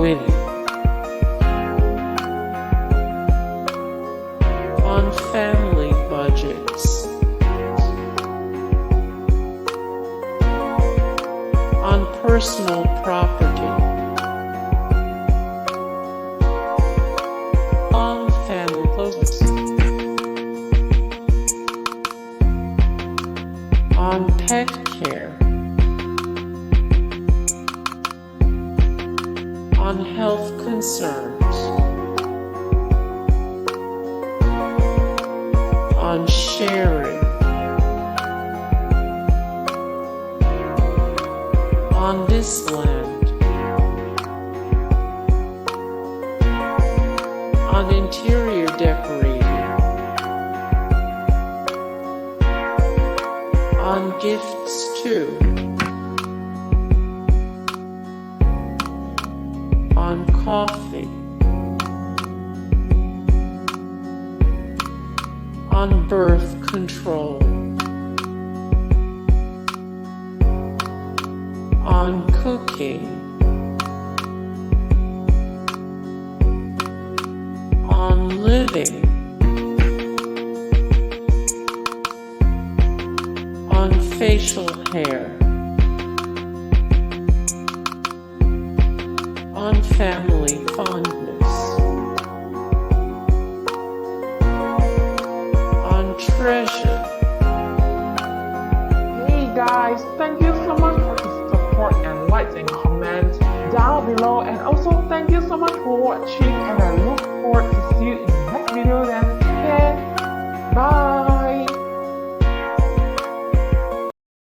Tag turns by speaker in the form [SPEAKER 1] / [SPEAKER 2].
[SPEAKER 1] breadwinning, on family budgets, on personal property, on family closeness, on pet care, on health concerns, on sharing, on Disneyland, on interior decorating, on gifts too, on coffee, on birth control, on cooking, on living, on facial hair, on family fondness, on treasure.
[SPEAKER 2] Hey guys, thank you so much for the support and likes and comments down below, and also thank you so much for watching, and I look forward to see you in